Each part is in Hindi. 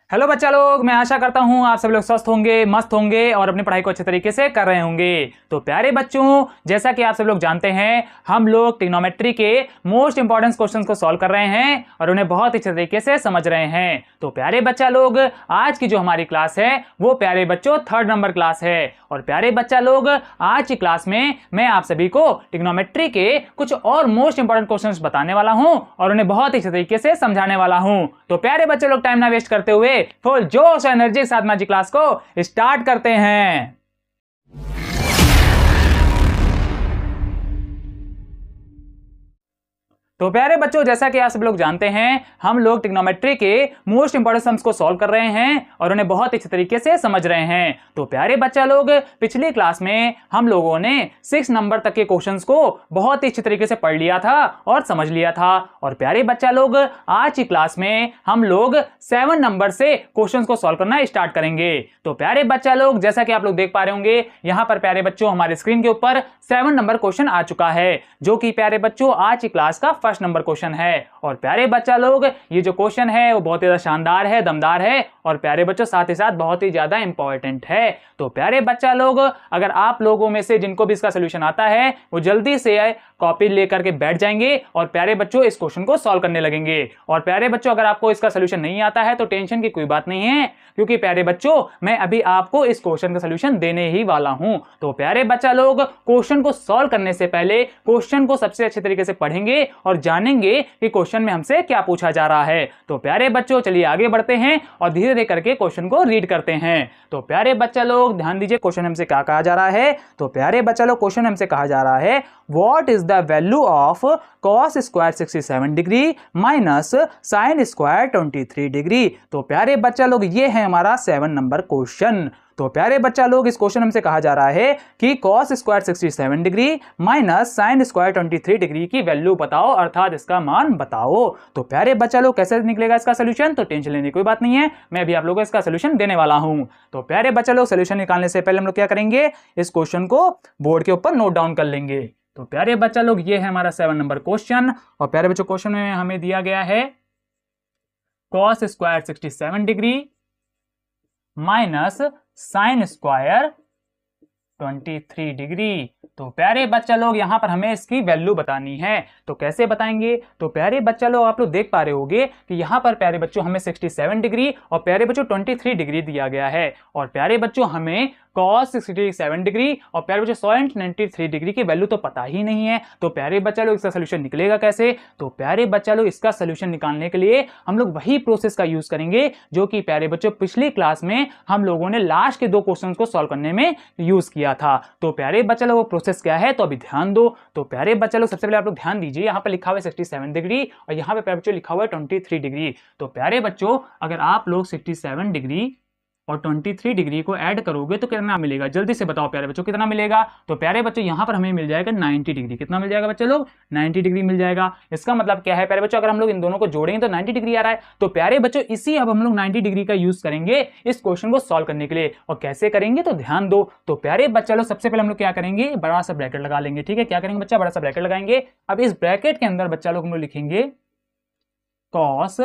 हेलो बच्चा लोग, मैं आशा करता हूँ आप सब लोग स्वस्थ होंगे, मस्त होंगे और अपनी पढ़ाई को अच्छे तरीके से कर रहे होंगे। तो प्यारे बच्चों, जैसा कि आप सब लोग जानते हैं, हम लोग ट्रिग्नोमेट्री के मोस्ट इंपॉर्टेंट क्वेश्चंस को सॉल्व कर रहे हैं और उन्हें बहुत अच्छे तरीके से समझ रहे हैं। तो प्यारे बच्चा लोग, आज की जो हमारी क्लास है वो प्यारे बच्चों 3rd नंबर क्लास है। और प्यारे बच्चा लोग, आज की क्लास में मैं आप सभी को ट्रिग्नोमेट्री के कुछ और मोस्ट इंपॉर्टेंट क्वेश्चंस बताने वाला हूं और उन्हें बहुत अच्छे तरीके से समझाने वाला हूं। तो प्यारे बच्चे लोग, टाइम ना वेस्ट करते हुए फुल जोश और एनर्जी के साथ में आज की क्लास को स्टार्ट करते हैं। तो प्यारे बच्चों, जैसा कि आप सब लोग जानते हैं, हम लोग ट्रिग्नोमेट्री के मोस्ट इंपॉर्टेंट सम्स को सॉल्व कर रहे हैं और उन्हें बहुत अच्छे तरीके से समझ रहे हैं। तो प्यारे बच्चा लोग, पिछली क्लास में हम लोगों ने 6 नंबर तक के क्वेश्चंस को बहुत ही अच्छे तरीके से पढ़ लिया था और समझ लिया था। और प्यारे बच्चा लोग, आज की क्लास में हम लोग 7 नंबर से क्वेश्चंस को सॉल्व करना स्टार्ट करेंगे। तो प्यारे बच्चा लोग, जैसा कि आप लोग देख पा रहे होंगे, यहाँ पर प्यारे बच्चों हमारे स्क्रीन के ऊपर 7 नंबर क्वेश्चन आ चुका है, जो कि प्यारे बच्चों आज की क्लास का 1st नंबर क्वेश्चन है। और प्यारे बच्चा लोग, ये जो क्वेश्चन है वो बहुत ही ज्यादा शानदार है, दमदार है और प्यारे बच्चों साथ ही साथ बहुत ही ज्यादा इंपॉर्टेंट है। तो प्यारे बच्चा लोग, अगर आप लोगों में से जिनको भी इसका सोल्यूशन आता है वो जल्दी से कॉपी लेकर के बैठ जाएंगे और प्यारे बच्चों इस क्वेश्चन को सॉल्व करने लगेंगे। और प्यारे बच्चों, अगर आपको इसका सोल्यूशन नहीं आता है तो टेंशन की कोई बात नहीं है, क्योंकि प्यारे बच्चों मैं अभी आपको इस क्वेश्चन का सोल्यूशन देने ही वाला हूं। तो प्यारे बच्चा लोग, क्वेश्चन को सॉल्व करने से पहले क्वेश्चन को सबसे अच्छे तरीके से पढ़ेंगे और जानेंगे कि क्वेश्चन में हमसे क्या पूछा जा रहा है। तो प्यारे बच्चों, चलिए आगे बढ़ते हैं और धीरे धीरे करके क्वेश्चन को रीड करते हैं। तो प्यारे बच्चा लोग, ध्यान दीजिए, क्वेश्चन हमसे क्या कहा जा रहा है। तो प्यारे बच्चा लोग, क्वेश्चन हमसे कहा जा रहा है, what is the value of cos square 67 degree minus sin square 23 degree. तो प्यारे बच्चा लोग, ये है हमारा 7 नंबर क्वेश्चन। तो प्यारे बच्चा लोग, इस क्वेश्चन हमसे कहा जा रहा है कि cos square 67 degree minus sin square 23 degree की वैल्यू बताओ, अर्थात इसका मान बताओ। तो प्यारे बच्चा लोग, कैसे निकलेगा इसका सोल्यूशन, तो टेंशन लेने की कोई बात नहीं है, मैं अभी आप लोगों को इसका सोल्यूशन देने वाला हूं। तो प्यारे बच्चा लोग, सोल्यूशन निकालने से पहले हम लोग क्या करेंगे, इस क्वेश्चन को बोर्ड के ऊपर नोट डाउन कर लेंगे। तो प्यारे बच्चा लोग, ये है हमारा 7 नंबर क्वेश्चन। और प्यारे बच्चों, क्वेश्चन में हमें दिया गया है cos square 67 degree minus sin square 23 degree. तो प्यारे बच्चा लोग, यहां पर हमें इसकी वैल्यू बतानी है। तो कैसे बताएंगे, तो प्यारे बच्चा लोग, आप लोग देख पा रहे होंगे कि यहां पर प्यारे बच्चों हमें 67 डिग्री और प्यारे बच्चों 23 डिग्री दिया गया है। और प्यारे बच्चों, हमें cos 67 डिग्री और प्यारे बच्चों sin 93 डिग्री की वैल्यू तो पता ही नहीं है। तो प्यारे बच्चा लोग, इसका सोल्यूशन निकलेगा कैसे, तो प्यारे बच्चा लोग, इसका सोल्यूशन निकालने के लिए हम लोग वही प्रोसेस का यूज करेंगे जो कि प्यारे बच्चों पिछली क्लास में हम लोगों ने लास्ट के 2 क्वेश्चन को सॉल्व करने में यूज किया था। तो प्यारे बच्चा लोग, वो प्रोसेस क्या है, तो अभी ध्यान दो। तो प्यारे बच्चा लोग, सबसे पहले आप लोग ध्यान दीजिए, यहाँ पर लिखा हुआ है 67 डिग्री और यहाँ पे प्यारे बच्चों लिखा हुआ है 23 डिग्री। तो प्यारे बच्चों, अगर आप लोग 67 डिग्री और 23 डिग्री को ऐड करोगे तो कितना मिलेगा, जल्दी से बताओ प्यारे बच्चों, कितना मिलेगा। तो प्यारे बच्चों, यहां पर हमें मिल जाएगा 90 डिग्री। कितना मिल जाएगा बच्चे लोग, 90 डिग्री मिल जाएगा। इसका मतलब क्या है प्यारे बच्चों, अगर हम लोग इन दोनों को जोड़ेंगे तो 90 डिग्री आ रहा है। तो प्यारे बच्चों, इसी अब हम लोग 90 डिग्री का यूज करेंगे इस क्वेश्चन को सॉल्व करने के लिए। और कैसे करेंगे, तो ध्यान दो। तो प्यारे बच्चा लोग, सबसे पहले हम लोग क्या करेंगे, बड़ा सा ब्रैकेट लगा लेंगे। ठीक है, क्या करेंगे बच्चा, बड़ा सा ब्रैकेट लगाएंगे। अब इस ब्रैकेट के अंदर बच्चा लोग हम लोग लिखेंगे cos,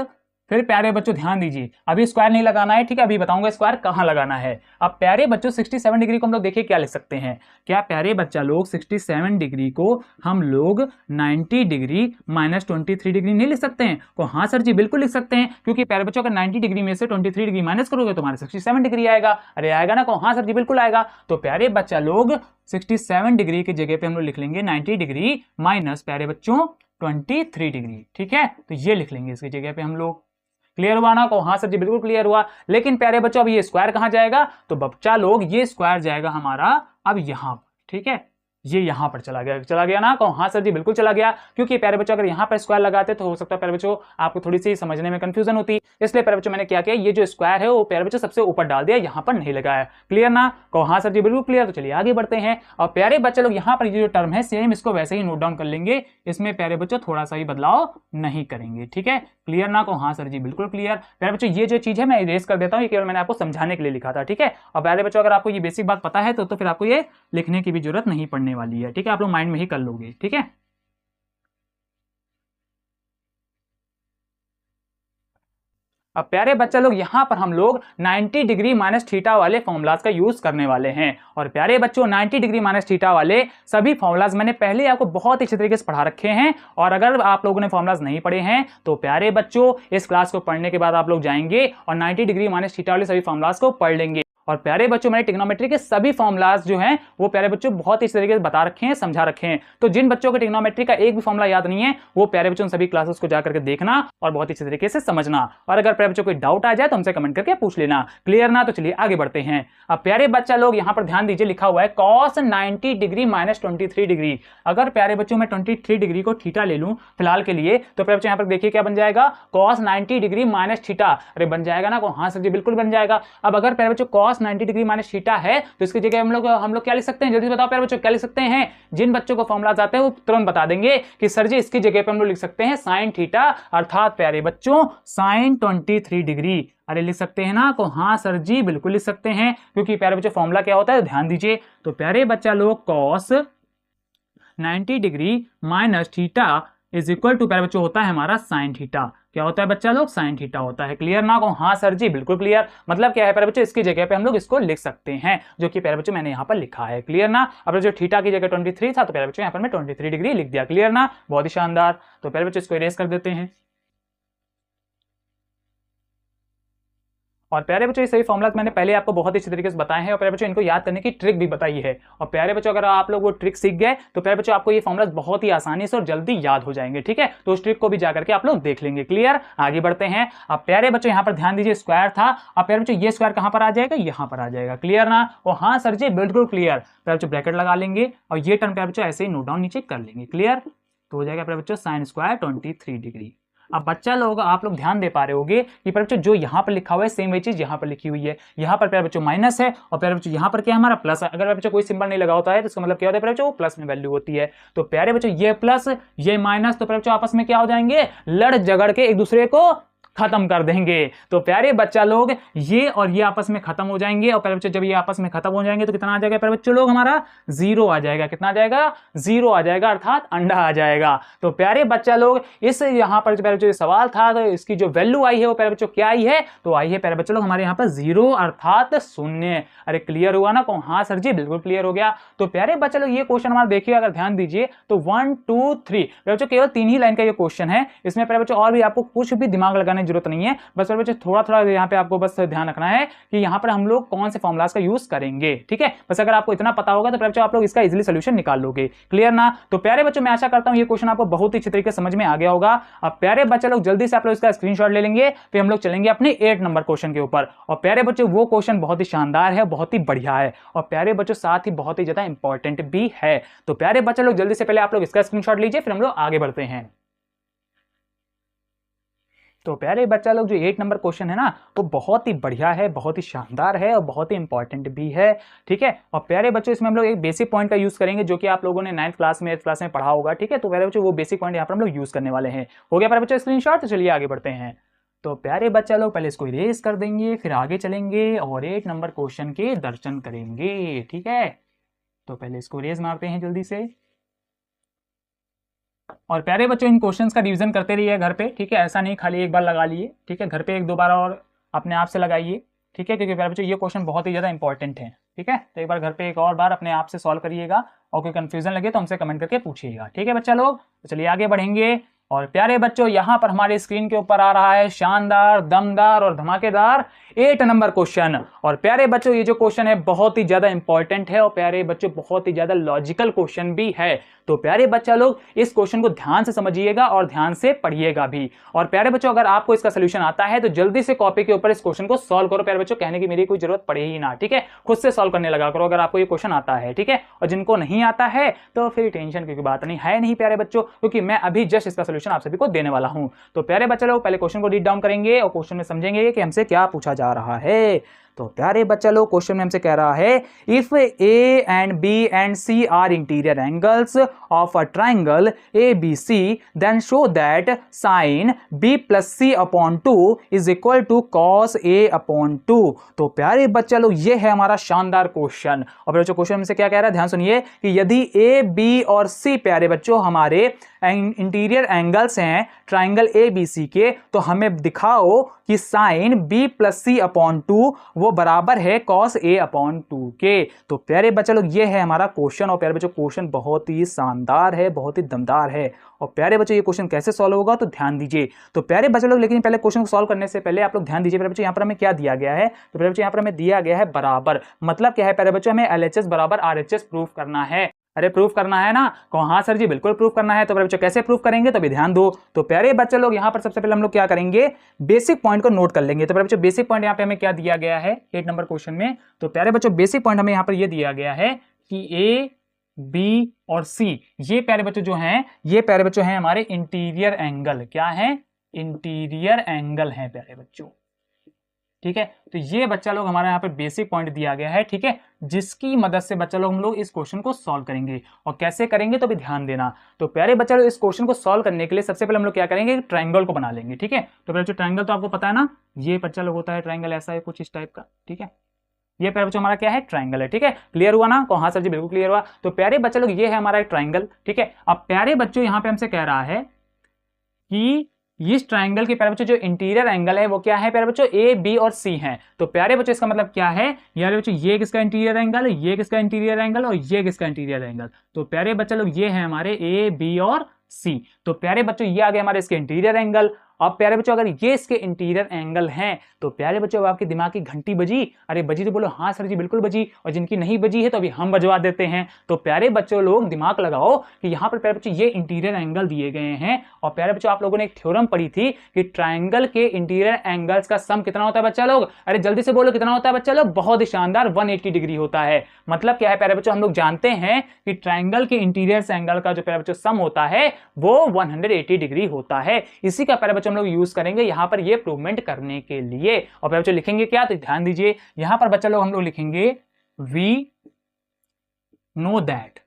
फिर प्यारे बच्चों ध्यान दीजिए, अभी स्क्वायर नहीं लगाना है, ठीक है, अभी बताऊंगा स्क्वायर कहां लगाना है। अब प्यारे बच्चों, 67 डिग्री को हम लोग देखिए क्या लिख सकते हैं। क्या प्यारे बच्चा लोग, 67 डिग्री को हम लोग 90 डिग्री माइनस 23 डिग्री नहीं लिख सकते हैं, तो हाँ सर जी बिल्कुल लिख सकते हैं, क्योंकि प्यारे बच्चों अगर 90 डिग्री में से 23 डिग्री माइनस करोगे तो हमारे 67 डिग्री आएगा। अरे आएगा ना, को हाँ सर जी बिल्कुल आएगा। तो प्यारे बच्चा लोग, 67 डिग्री की जगह पे हम लोग लिख लेंगे 90 डिग्री माइनस प्यारे बच्चों 23 डिग्री। ठीक है, तो ये लिख लेंगे इसकी जगह पे हम लोग। क्लियर हुआ ना, को हाँ सर जी बिल्कुल क्लियर हुआ। लेकिन प्यारे बच्चों, अब ये स्क्वायर कहां जाएगा, तो बच्चा लोग ये स्क्वायर जाएगा हमारा अब यहां पर। ठीक है, ये यहां पर चला गया ना, को हाँ सर जी बिल्कुल चला गया। क्योंकि प्यारे बच्चों, अगर यहां पर स्क्वायर लगाते तो हो सकता है प्यारे बच्चों आपको थोड़ी सी समझने में कंफ्यूजन होती, इसलिए प्यारे बच्चों मैंने क्या किया, ये जो स्क्वायर है वो प्यारे बच्चों सबसे ऊपर डाल दिया, यहां पर नहीं लगाया। क्लियर ना, को हाँ सर जी बिल्कुल क्लियर। तो चलिए आगे बढ़ते हैं। और प्यारे बच्चे लोग, यहाँ पर ये जो टर्म है सेम इसको वैसे ही नोट डाउन कर लेंगे, इसमें प्यारे बच्चों थोड़ा सा ही बदलाव नहीं करेंगे। ठीक है, क्लियर ना, को हाँ सर जी बिल्कुल क्लियर। प्यारे बच्चों, ये जो चीज है मैं इरेज कर देता हूँ, ये केवल मैंने आपको समझाने के लिए लिखा था। ठीक है, और प्यारे बच्चों, अगर आपको ये बेसिक बात पता है तो फिर आपको ये लिखने की भी जरूरत नहीं पड़ने वाली है। ठीक है, आप लोग माइंड में ही कर लोगे। ठीक है, अब प्यारे बच्चा लोग यहाँ पर हम लोग 90 डिग्री माइनस थीटा वाले फॉर्मूलाज का यूज करने वाले हैं। और प्यारे बच्चों 90 डिग्री माइनस थीटा वाले सभी फॉर्मूलाज मैंने पहले आपको बहुत ही अच्छे तरीके से पढ़ा रखे हैं। और अगर आप लोगों ने फॉर्मूलाज नहीं पढ़े हैं तो प्यारे बच्चों इस क्लास को पढ़ने के बाद आप लोग जाएंगे और 90 डिग्री माइनस थीटा वाले सभी फॉर्मूलाज को पढ़ लेंगे। और प्यारे बच्चों मैंने ट्रिग्नोमेट्री के सभी फॉर्मूलाज जो हैं वो प्यारे बच्चों बहुत ही इस तरीके से बता रखे हैं, समझा रखे हैं। तो जिन बच्चों को ट्रिग्नोमेट्री का एक भी फॉर्मूला याद नहीं है वो प्यारे बच्चों सभी क्लासेस को जाकर के देखना और बहुत ही अच्छे तरीके से समझना। और अगर प्यारे बच्चों कोई डाउट आ जाए तो हमसे कमेंट करके पूछ लेना। क्लियर ना? तो चलिए आगे बढ़ते हैं। अब प्यारे बच्चा लोग यहाँ पर ध्यान दीजिए, लिखा हुआ है cos 90 डिग्री माइनस 23 डिग्री। अगर प्यारे बच्चों मैं 23 डिग्री को थीटा ले लूं फिलहाल के लिए तो प्यारे बच्चों यहाँ पर देखिए क्या बन जाएगा, cos 90 डिग्री माइनस थीटा। अरे बन जाएगा ना? हाँ सर जी बिल्कुल बन जाएगा। अब अगर प्यारे बच्चों cos 90 डिग्री माइनस थीटा है तो इसकी जगह हम लोग क्या लिख सकते हैं? जल्दी बताओ प्यारे बच्चों क्या लिख सकते हैं? जिन बच्चों को फॉर्मूला आते हैं वो तुरंत बता देंगे कि सर जी इसकी जगह पे हम लोग लिख सकते हैं sin थीटा, अर्थात प्यारे बच्चों sin 23 डिग्री। अरे लिख सकते हैं ना? को हाँ सर जी बिल्कुल लिख सकते हैं, क्योंकि प्यारे बच्चों फॉर्मूला क्या होता है ध्यान दीजिए। तो प्यारे बच्चा लोग cos 90 degree minus theta is equal to प्यारे बच्चों होता है हमारा sin थीटा। क्या होता है बच्चा लोग? sin थीटा होता है। क्लियर ना? को हाँ सर जी बिल्कुल क्लियर। मतलब क्या है प्यारे बच्चों, इसकी जगह पे हम लोग इसको लिख सकते हैं, जो कि प्यारे बच्चों मैंने यहाँ पर लिखा है। क्लियर ना? अब जो थीटा की जगह 23 था तो प्यारे बच्चों यहाँ पर मैं 23 डिग्री लिख दिया। क्लियर ना? बहुत ही शानदार। तो प्यारे बच्चों इसको इरेज कर देते हैं। और प्यारे बच्चों ये सभी फॉर्मुलाज मैंने पहले आपको बहुत ही अच्छे तरीके से बताए हैं और प्यारे बच्चों इनको याद करने की ट्रिक भी बताई है। और प्यारे बच्चों अगर आप लोग वो ट्रिक सीख गए तो प्यारे बच्चों आपको ये फॉर्मुलाज बहुत ही आसानी से और जल्दी याद हो जाएंगे। ठीक है, तो उस ट्रिक को भी जाकर के आप लोग देख लेंगे। क्लियर? आगे बढ़ते हैं। अब प्यारे बच्चों यहाँ पर ध्यान दीजिए, स्क्वायर था। अब प्यारे बच्चों ये स्क्वायर कहाँ पर आ जाएगा? यहाँ पर आ जाएगा। क्लियर ना? वो हाँ सर जी बिल्कुल क्लियर। प्यारे बच्चों ब्रैकेट लगा लेंगे और ये टर्म प्यारे बच्चों ऐसे ही नोट डाउन नीचे कर लेंगे। क्लियर? तो हो जाएगा प्यारे बच्चों साइन स्क्वायर 23 डिग्री। अब बच्चा लोग आप लोग ध्यान दे पा रहे होंगे कि प्यारे बच्चों जो यहाँ पर लिखा हुआ है सेम वही चीज यहाँ पर लिखी हुई है। यहाँ पर प्यारे बच्चों माइनस है और प्यारे बच्चों यहाँ पर क्या है हमारा प्लस है। अगर प्यारे बच्चों कोई सिंबल नहीं लगा होता है तो इसका मतलब क्या होता है प्यारे बच्चों? वो प्लस में वैल्यू होती है। तो प्यारे बच्चों ये प्लस ये माइनस तो प्यारे बच्चों आपस में क्या हो जाएंगे? लड़ झगड़ के एक दूसरे को खत्म कर देंगे। तो प्यारे बच्चा लोग ये और ये आपस में खत्म हो जाएंगे और प्यारे बच्चों जब ये आपस में खत्म हो जाएंगे तो कितना आ जाएगा प्यारे बच्चों लोग? हमारा जीरो आ जाएगा। कितना आ जाएगा? जीरो आ जाएगा, अर्थात अंडा आ जाएगा। तो प्यारे बच्चा लोग इस यहाँ पर प्यारे बच्चों सवाल था तो इसकी जो वैल्यू आई है वो प्यारे बच्चों क्या आई है? तो आई है प्यारे बच्चों लोग हमारे यहाँ पर जीरो, अर्थात शून्य। अरे क्लियर हुआ ना? हाँ सर जी बिल्कुल क्लियर हो गया। तो प्यारे बच्चा लोग ये क्वेश्चन हमारा देखिए, अगर ध्यान दीजिए तो 1 2 3 प्यारे बच्चों केवल 3 ही लाइन का ये क्वेश्चन है। इसमें प्यारे बच्चों और भी आपको कुछ भी दिमाग लगाने की जरूरत नहीं है। बस बच्चे थोड़ा थोड़ा यहाँ पे आपको बस ध्यान रखना है कि यहाँ पर हम लोग कौन से फॉर्मुलाज का यूज करेंगे। ठीक है, बस अगर आपको इतना पता होगा तो प्यारे बच्चों आप लोग इसका इजीली सोल्यूशन निकाल लोगे। क्लियर ना? तो प्यारे बच्चों मैं आशा करता हूँ ये क्वेश्चन आपको बहुत ही अच्छे तरीके से समझ में आ गया होगा। अब प्यारे बच्चे लोग जल्दी से आप लोग इसका स्क्रीनशॉट ले लेंगे, फिर हम लोग चलेंगे अपने 8 नंबर क्वेश्चन के ऊपर। और प्यारे बच्चों वो क्वेश्चन बहुत ही शानदार है, बहुत ही बढ़िया है और प्यारे बच्चों साथ ही बहुत ही ज्यादा इंपॉर्टेंट भी है। तो प्यारे बच्चे लोग जल्दी से पहले आप लोग इसका स्क्रीनशॉट लीजिए, फिर हम लोग आगे बढ़ते हैं। तो प्यारे बच्चा लोग जो 8 नंबर क्वेश्चन है ना वो बहुत ही बढ़िया है, बहुत ही शानदार है और बहुत ही इंपॉर्टेंट भी है। ठीक है, और प्यारे बच्चों इसमें हम लोग एक बेसिक पॉइंट का यूज करेंगे जो कि आप लोगों ने 9th क्लास में 8th क्लास में पढ़ा होगा। ठीक है, तो प्यारे बच्चों वो बेसिक पॉइंट यहाँ पर हम लोग यूज करने वाले हैं। हो गया प्यारे बच्चों स्क्रीनशॉट? तो चलिए आगे बढ़ते हैं। तो प्यारे बच्चा लोग पहले इसको इरेज कर देंगे, फिर आगे चलेंगे और 8 नंबर क्वेश्चन के दर्शन करेंगे। ठीक है, तो पहले इसको इरेज मारते हैं जल्दी से। और प्यारे बच्चों इन क्वेश्चंस का रिवीजन करते रहिए घर पे। ठीक है, ऐसा नहीं खाली एक बार लगा लिए। ठीक है, घर पे 1-2 बार और अपने आप से लगाइए। ठीक है, क्योंकि प्यारे बच्चों ये क्वेश्चन बहुत ही ज़्यादा इंपॉर्टेंट है। ठीक है, तो एक बार घर पे एक और बार अपने आप से सॉल्व करिएगा और कोई कंफ्यूजन लगे तो हमसे कमेंट करके पूछिएगा। ठीक है बच्चा लोग, तो चलिए आगे बढ़ेंगे। और प्यारे बच्चों यहाँ पर हमारे स्क्रीन के ऊपर आ रहा है शानदार, दमदार और धमाकेदार 8 नंबर क्वेश्चन। और प्यारे बच्चों ये जो क्वेश्चन है बहुत ही ज्यादा इंपॉर्टेंट है और प्यारे बच्चों बहुत ही ज्यादा लॉजिकल क्वेश्चन भी है। तो प्यारे बच्चा लोग इस क्वेश्चन को ध्यान से समझिएगा और ध्यान से पढ़िएगा भी। और प्यारे बच्चों अगर आपको इसका सोल्यूशन आता है तो जल्दी से कॉपी के ऊपर इस क्वेश्चन को सॉल्व करो। प्यारे बच्चों कहने की मेरी कोई जरूरत पड़े ही ना। ठीक है, खुद से सॉल्व करने लगा करो अगर आपको ये क्वेश्चन आता है। ठीक है, और जिनको नहीं आता है तो फिर टेंशन की बात नहीं है नहीं प्यारे बच्चों, क्योंकि मैं अभी जस्ट इसका सोल्यूशन आप सभी को देने वाला हूं। तो प्यारे बच्चे लोग पहले क्वेश्चन को रीड डाउन करेंगे और क्वेश्चन में समझेंगे कि हमसे क्या पूछा जा रहा है। तो प्यारे बच्चा लोग क्वेश्चन में हमसे कह रहा है if A and B and C are interior angles of a triangle A B C then show that sine B plus C upon 2 is equal to cos A upon 2। तो प्यारे बच्चा लोग ये है हमारा शानदार क्वेश्चन। और बच्चों क्वेश्चन में से क्या कह रहा है ध्यान सुनिए कि यदि ए बी और सी प्यारे बच्चों हमारे इंटीरियर एंगल्स हैं ट्राइंगल ए बी सी के, तो हमें दिखाओ कि sign B plus C upon to वो बराबर है कॉस ए अपॉन टू के। तो प्यारे बच्चे लोग ये है हमारा क्वेश्चन, और प्यारे बच्चों क्वेश्चन बहुत ही शानदार है, बहुत ही दमदार है। और प्यारे बच्चों ये क्वेश्चन कैसे सॉल्व होगा तो ध्यान दीजिए। तो प्यारे बच्चे लोग लेकिन पहले क्वेश्चन को सॉल्व करने से पहले आप लोग ध्यान दीजिए। प्यारे बच्चों यहाँ पर हमें क्या दिया गया है, तो प्यारे बच्चों यहाँ पर हमें दिया गया है बराबर, मतलब क्या है प्यारे बच्चों, हमें LHS बराबर RHS प्रूफ करना है। अरे प्रूफ करना है ना, कहो हाँ सर जी बिल्कुल प्रूफ करना है। तो प्यारे बच्चों कैसे प्रूफ करेंगे तो भी ध्यान दो। तो प्यारे बच्चे लोग यहाँ पर सबसे पहले हम लोग क्या करेंगे, बेसिक पॉइंट को नोट कर लेंगे। तो प्यारे बच्चों बेसिक पॉइंट यहाँ पे हमें क्या दिया गया है 8 नंबर क्वेश्चन में, तो प्यारे बच्चों बेसिक पॉइंट हमें यहाँ पर ये दिया गया है कि A B और C ये प्यारे बच्चों जो हैं, ये प्यारे बच्चों हैं हमारे इंटीरियर एंगल। क्या है, इंटीरियर एंगल है प्यारे बच्चों, ठीक है। तो ये बच्चा लोग हमारा यहाँ पे बेसिक पॉइंट दिया गया है, ठीक है, जिसकी मदद से बच्चा लोग हम लोग इस क्वेश्चन को सॉल्व करेंगे। और कैसे करेंगे तो भी ध्यान देना। तो प्यारे बच्चा लोग इस क्वेश्चन को सॉल्व करने के लिए सबसे पहले हम लोग क्या करेंगे, ट्रायंगल को बना लेंगे, ठीक है। तो प्यारे बच्चों ट्रायंगल तो आपको पता है ना, ये बच्चा लोग होता है ट्रायंगल ऐसा है कुछ इस टाइप का, ठीक है। ये प्यारे बच्चों हमारा क्या है, ट्रायंगल है, ठीक है। क्लियर हुआ ना, हाँ सर जी बिल्कुल क्लियर हुआ। तो प्यारे बच्चे लोग ये है हमारा एक ट्रायंगल, ठीक है। अब प्यारे बच्चों यहाँ पे हमसे कह रहा है कि इस ट्रायंगल के प्यारे बच्चों जो इंटीरियर एंगल है वो क्या है प्यारे बच्चों, ए बी और सी है। तो प्यारे बच्चों इसका मतलब क्या है, यार बच्चों ये किसका इंटीरियर एंगल, ये किसका इंटीरियर एंगल और ये किसका इंटीरियर एंगल। तो प्यारे बच्चे लोग ये है हमारे ए बी और सी। तो प्यारे बच्चों ये आ गए हमारे इसके इंटीरियर एंगल। अब प्यारे बच्चों अगर ये इसके इंटीरियर एंगल हैं तो प्यारे बच्चों अब आपके दिमाग की घंटी बजी, अरे बजी तो बोलो हाँ सर जी बिल्कुल बजी, और जिनकी नहीं बजी है तो अभी हम बजवा देते हैं। तो प्यारे बच्चों लोग दिमाग लगाओ कि यहाँ पर प्यारे बच्चों ये इंटीरियर एंगल दिए गए हैं, और प्यारे बच्चों आप लोगों ने एक थ्योरम पढ़ी थी कि ट्राइंगल के इंटीरियर एंगल्स का सम कितना होता है बच्चा लोग, अरे जल्दी से बोलो कितना होता है बच्चा लोग, बहुत ही शानदार 180 डिग्री होता है। मतलब क्या है प्यारे बच्चों, हम लोग जानते हैं कि ट्राइंगल के इंटीरियर एंगल का जो प्यारे बच्चों सम होता है वो 180 डिग्री होता है। इसी का प्यारे बच्चों हम लोग यूज करेंगे यहाँ पर ये प्रूवमेंट करने के लिए। और प्यारे बच्चों लिखेंगे क्या, तो ध्यान दीजिए यहाँ पर बच्चा लोग हम लोग लिखेंगे वी नो दैट।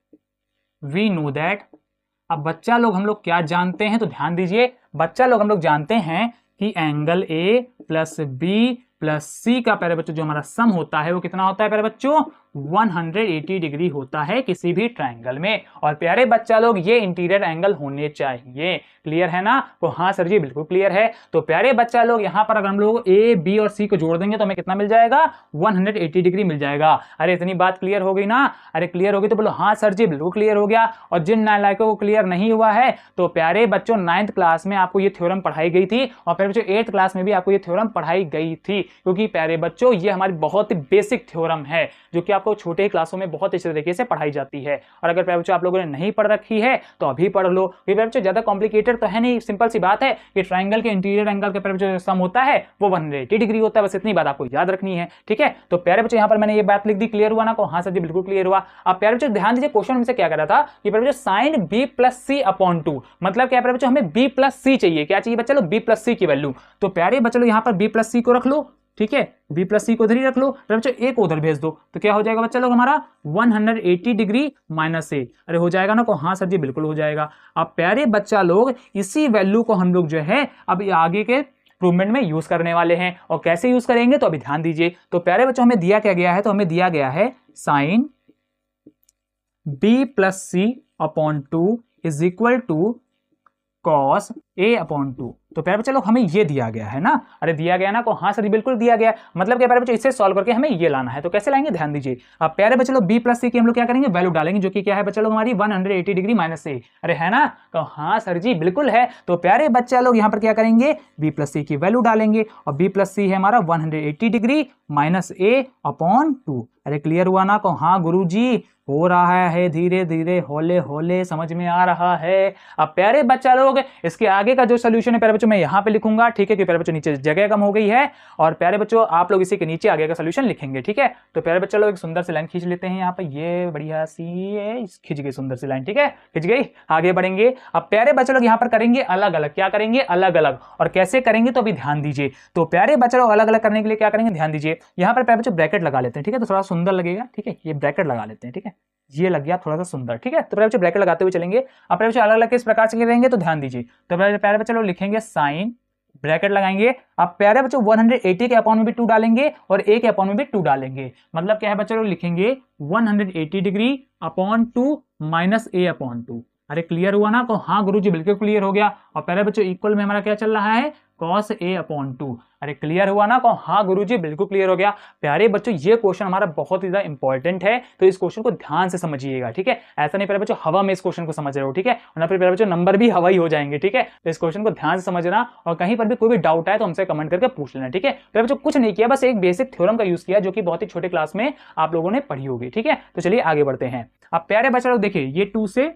अब बच्चा लोग हम लोग क्या जानते हैं, तो ध्यान दीजिए बच्चा लोग हम लोग जानते हैं कि angle A plus B plus C का प्यारे बच्चों जो हमारा सम होता है वो कितना होता है प्यारे बच्चों, 180 डिग्री होता है किसी भी ट्रायंगल में। और प्यारे बच्चा लोग ये इंटीरियर एंगल होने चाहिए। क्लियर है ना, तो हाँ सर जी बिल्कुल क्लियर है। तो प्यारे बच्चा लोग यहाँ पर अगर हम लोग ए बी और सी को जोड़ देंगे तो हमें कितना मिल जाएगा, 180 डिग्री मिल जाएगा। अरे इतनी बात क्लियर हो गई ना, अरे क्लियर हो गई तो बोलो हाँ सर जी बिल्कुल क्लियर हो गया। और जिन नालायकों को क्लियर नहीं हुआ है तो प्यारे बच्चों 9th क्लास में आपको ये थ्योरम पढ़ाई गई थी, और प्यारे बच्चों 8th क्लास में भी आपको ये थ्योरम पढ़ाई गई थी, क्योंकि प्यारे बच्चों ये हमारी बहुत ही बेसिक थ्योरम है जो कि आपको छोटे क्लासों में बहुत अच्छे तरीके से पढ़ाई जाती है। और अगर प्यारे बच्चों आप लोगों ने नहीं पढ़ रखी है तो अभी पढ़ लो, क्योंकि प्यारे बच्चों ज्यादा कॉम्प्लिकेटेड तो है नहीं, सिंपल सी बात है कि ट्रायंगल के इंटीरियर एंगल के प्यारे बच्चों जो सम होता है वो 180 डिग्री होता है। बस इतनी बात आपको याद रखनी है, ठीक है। तो प्यारे बच्चों यहाँ पर मैंने ये बात लिख दी, क्लियर हुआ ना, को हाँ सर जी बिल्कुल क्लियर हुआ। अब प्यारे बच्चों ध्यान दीजिए क्वेश्चन हमसे क्या कर रहा था कि प्यारे बच्चों sign B plus C upon to, मतलब क्या प्यारे बच्चों हमें बी प्लस सी चाहिए, क्या चाहिए बच्चा लोग, बी प्लस सी की वैल्यू। तो प्यारे बच्चा लोग यहाँ पर बी प्लस सी को रख लो, ठीक है, बी प्लस सी को उधर ही रख लो, बच्चों ए को उधर भेज दो, तो क्या हो जाएगा बच्चा लोग हमारा 180 डिग्री माइनस ए। अरे हो जाएगा ना, को हाँ सर जी बिल्कुल हो जाएगा। अब प्यारे बच्चा लोग इसी वैल्यू को हम लोग जो है अब आगे के प्रूवमेंट में यूज करने वाले हैं। और कैसे यूज करेंगे तो अभी ध्यान दीजिए। तो प्यारे बच्चों हमें दिया क्या गया है, तो हमें दिया गया है sine B plus C upon two is equal to cos A upon two. तो प्यारे बच्चे लोग हमें ये दिया गया है ना, अरे दिया गया ना, को हाँ सर बिल्कुल दिया गया। मतलब क्या प्यारे बच्चों इसे सॉल्व करके हमें ये लाना है, तो कैसे लाएंगे ध्यान दीजिए। अब प्यारे बच्चे लोग बी प्लस सी की हम लोग क्या करेंगे, वैल्यू डालेंगे, जो कि क्या है बच्चे लोग हमारी 180 डिग्री माइनस ए। अरे है ना, तो हाँ सर जी बिल्कुल है। तो प्यारे बच्चा लोग यहाँ पर क्या करेंगे, बी प्लस सी की वैल्यू डालेंगे, और बी प्लस सी है हमारा 180 degree minus A upon to. अरे क्लियर हुआ ना, को हाँ गुरु जी हो रहा है, धीरे धीरे हौले हौले समझ में आ रहा है। अब प्यारे बच्चा लोग इसके आगे का जो सोल्यूशन है प्यारे बच्चों मैं यहाँ पे लिखूंगा, ठीक है, कि प्यारे बच्चों नीचे जगह कम हो गई है, और प्यारे बच्चों आप लोग इसी के नीचे आगे का सोल्यूशन लिखेंगे, ठीक है। तो प्यारे बच्चा लोग एक सुंदर सी लाइन खींच लेते हैं यहाँ पे, ये बढ़िया सी है, खिंच गई सुंदर सी लाइन, ठीक है, खिंच गई। आगे बढ़ेंगे। अब प्यारे बच्चे लोग यहाँ पर करेंगे अलग अलग, क्या करेंगे अलग अलग, और कैसे करेंगे तो अभी ध्यान दीजिए। तो प्यारे बच्चे लोग अलग अलग करने के लिए क्या करेंगे, ध्यान दीजिए। यहाँ पर प्यारे बच्चों ब्रैकेट लगा लेते हैं, ठीक है, तो थोड़ा सुंदर लगेगा, ठीक है, ये ब्रैकेट लगा लेते हैं, ठीक है, ये लग गया थोड़ा सा सुंदर, ठीक है। तो प्यारे बच्चे ब्रैकेट लगाते हुए चलेंगे। अब प्यारे बच्चे अलग अलग किस प्रकार से करेंगे तो ध्यान दीजिए। तो प्यारे बच्चे लोग लिखेंगे साइन, ब्रैकेट लगाएंगे। अब प्यारे बच्चों 180 के अपॉन में भी 2 डालेंगे और ए के अपॉन में भी 2 डालेंगे। मतलब क्या है बच्चे लोग लिखेंगे 180 डिग्री अपॉन 2 माइनस ए अपॉन 2। अरे क्लियर हुआ ना? तो हाँ गुरुजी बिल्कुल क्लियर हो गया। और पहले बच्चों इक्वल में हमारा क्या चल रहा है? cos a/2। अरे क्लियर हुआ ना? तो हाँ गुरुजी बिल्कुल क्लियर हो गया। प्यारे बच्चों ये क्वेश्चन हमारा बहुत ही ज्यादा इंपॉर्टेंट है, तो इस क्वेश्चन को ध्यान से समझिएगा, ठीक है? ऐसा नहीं प्यारे बच्चों हवा में इस क्वेश्चन को समझ रहे हो, ठीक है? वरना फिर प्यारे बच्चों नंबर भी हवा ही हो जाएंगे, ठीक है? तो इस क्वेश्चन को ध्यान से समझना, और कहीं पर भी कोई भी डाउट आए तो हमसे कमेंट करके पूछ लेना, ठीक है? प्यारे बच्चों कुछ नहीं किया, बस एक बेसिक थ्योरम का यूज किया जो कि बहुत ही छोटे क्लास में आप लोगों ने पढ़ी होगी, ठीक है? तो चलिए आगे बढ़ते हैं। अब प्यारे बच्चों देखिए, ये 2 से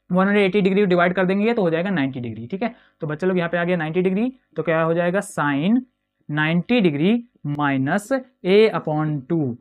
180 डिग्री डिवाइड कर देंगे तो हो जाएगा 90 डिग्री, ठीक है? तो बच्चे लोग यहाँ पे आ गया 90 डिग्री, तो क्या हो जाएगा? Sine 90 degree minus a/2।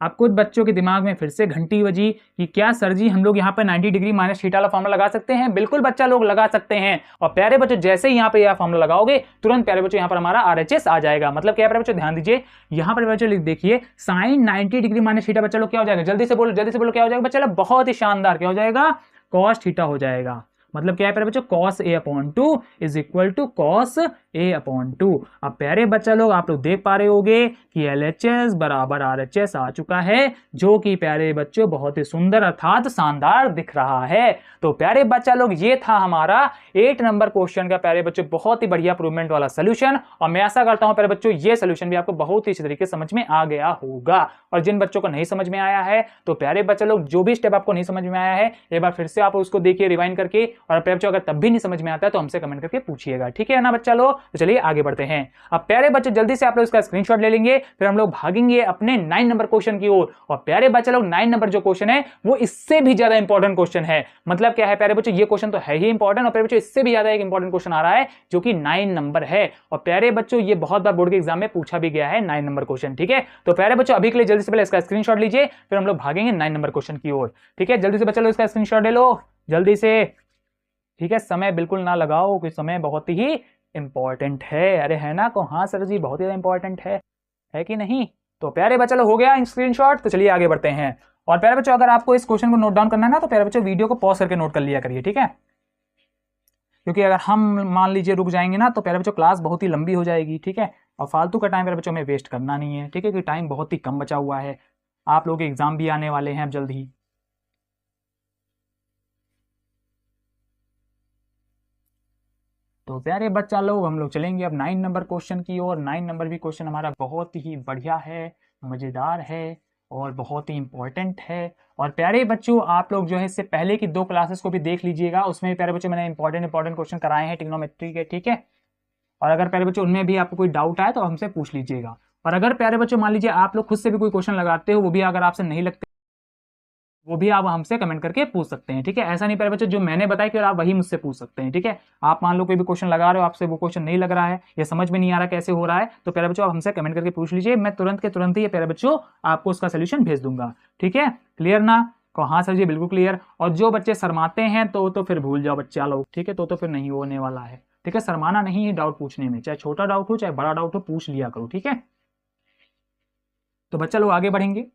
अब कुछ बच्चों के दिमाग में फिर से घंटी बजी कि क्या सर जी हम लोग यहाँ पर 90 डिग्री माइनस थीटा वाला फॉर्मूला लगा सकते हैं? बिल्कुल बच्चा लोग लगा सकते हैं। और प्यारे बच्चों जैसे ही यहाँ पे यह फॉर्मूला लगाओगे तुरंत प्यारे बच्चों यहाँ पर हमारा RHS आ जाएगा। मतलब क्या प्यारे बच्चों ध्यान दीजिए, यहाँ पर बच्चों लिख देखिए साइन 90 डिग्री माइनस थीटा, बच्चा लोग क्या हो जाएगा? जल्दी से बोलो क्या हो जाएगा बच्चा लोग? बहुत ही शानदार, क्या हो जाएगा? कॉस थीटा हो जाएगा। मतलब क्या है प्यारे बच्चों? cos a/2 is equal to cos a/2। अब प्यारे बच्चा लोग आप लोग देख पा रहे होगे कि LHS बराबर RHS आ चुका है, जो कि प्यारे बच्चों बहुत ही सुंदर अर्थात शानदार दिख रहा है। तो प्यारे बच्चा लोग ये था हमारा 8 नंबर क्वेश्चन का प्यारे बच्चों बहुत ही बढ़िया प्रूवमेंट वाला सोल्यूशन। और मैं आशा करता हूं प्यारे बच्चों ये सोल्यूशन भी आपको बहुत ही अच्छी तरीके से समझ में आ गया होगा। और जिन बच्चों को नहीं समझ में आया है तो प्यारे बच्चा लोग जो भी स्टेप आपको नहीं समझ में आया है एक बार फिर से आप उसको देखिए रिवाइंड करके, और प्यारे बच्चों अगर तब भी नहीं समझ में आता है तो हमसे कमेंट करके पूछिएगा, ठीक है ना बच्चा लोग? तो चलिए आगे बढ़ते हैं। अब प्यारे बच्चे जल्दी से आप लोग इसका स्क्रीनशॉट ले लेंगे, फिर हम लोग भागेंगे अपने 9 नंबर क्वेश्चन की ओर। और प्यारे बच्चे लोग 9 नंबर जो क्वेश्चन है वो इससे भी ज्यादा इंपॉर्टेंट क्वेश्चन है। मतलब क्या है प्यारे बच्चों, ये क्वेश्चन तो है ही इंपॉर्टेंट, और प्यारे बच्चों इससे भी ज्यादा एक इंपॉर्टेंट क्वेश्चन आ रहा है जो कि 9 नंबर है। और प्यारे बच्चों ये बहुत बार बोर्ड के एग्जाम में पूछा भी गया है 9 नंबर क्वेश्चन, ठीक है? तो प्यारे बच्चों अभी के लिए जल्दी से पहले इसका स्क्रीनशॉट लीजिए, फिर हम लोग भागेंगे 9 नंबर क्वेश्चन की ओर, ठीक है? जल्दी से बच्चा लोग इसका स्क्रीनशॉट ले लो जल्दी से, ठीक है? समय बिल्कुल ना लगाओ क्योंकि समय बहुत ही इंपॉर्टेंट है। अरे है ना? को हाँ सर जी बहुत ही इंपॉर्टेंट है कि नहीं? तो प्यारे बच्चों हो गया स्क्रीनशॉट, तो चलिए आगे बढ़ते हैं। और प्यारे बच्चों अगर आपको इस क्वेश्चन को नोट डाउन करना है ना तो प्यारे बच्चों वीडियो को पॉज करके नोट कर लिया करिए, ठीक है? क्योंकि अगर हम मान लीजिए रुक जाएंगे ना तो प्यारे बच्चों क्लास बहुत ही लंबी हो जाएगी, ठीक है? और फालतू का टाइम प्यारे बच्चों में वेस्ट करना नहीं है, ठीक है? क्योंकि टाइम बहुत ही कम बचा हुआ है, आप लोगों के एग्जाम भी आने वाले हैं अब जल्द ही। तो प्यारे बच्चा लोग हम लोग चलेंगे अब 9 नंबर क्वेश्चन की ओर। 9 नंबर भी क्वेश्चन हमारा बहुत ही बढ़िया है, मजेदार है और बहुत ही इंपॉर्टेंट है। और प्यारे बच्चों आप लोग जो है इससे पहले की 2 क्लासेस को भी देख लीजिएगा, उसमें भी प्यारे बच्चों मैंने इंपॉर्टेंट क्वेश्चन कराए हैं ट्रिग्नोमेट्री के, ठीक है? और अगर प्यारे बच्चों उनमें भी आपको कोई डाउट आए तो हमसे पूछ लीजिएगा। और अगर प्यारे बच्चों मान लीजिए आप लोग खुद से भी कोई क्वेश्चन लगाते हो, वो भी अगर आपसे नहीं लगते वो भी आप हमसे कमेंट करके पूछ सकते हैं, ठीक है? ऐसा नहीं प्यारे बच्चों जो मैंने बताया कि आप वही मुझसे पूछ सकते हैं, ठीक है? आप मान लो कोई भी क्वेश्चन लगा रहे हो, आपसे वो क्वेश्चन नहीं लग रहा है या समझ में नहीं आ रहा कैसे हो रहा है, तो प्यारे बच्चों आप हमसे कमेंट करके पूछ लीजिए, मैं तुरंत के तुरंत ही प्यारे बच्चों आपको उसका सोल्यूशन भेज दूंगा, ठीक है? क्लियर ना? को हाँ सर जी बिल्कुल क्लियर। और जो बच्चे शर्माते हैं तो फिर भूल जाओ बच्चा लोग, ठीक है? तो फिर नहीं होने वाला है, ठीक है? शर्माना नहीं है डाउट पूछने में, चाहे छोटा डाउट हो चाहे बड़ा डाउट हो, पूछ लिया करो, ठीक है? तो बच्चा लोग आगे बढ़ेंगे,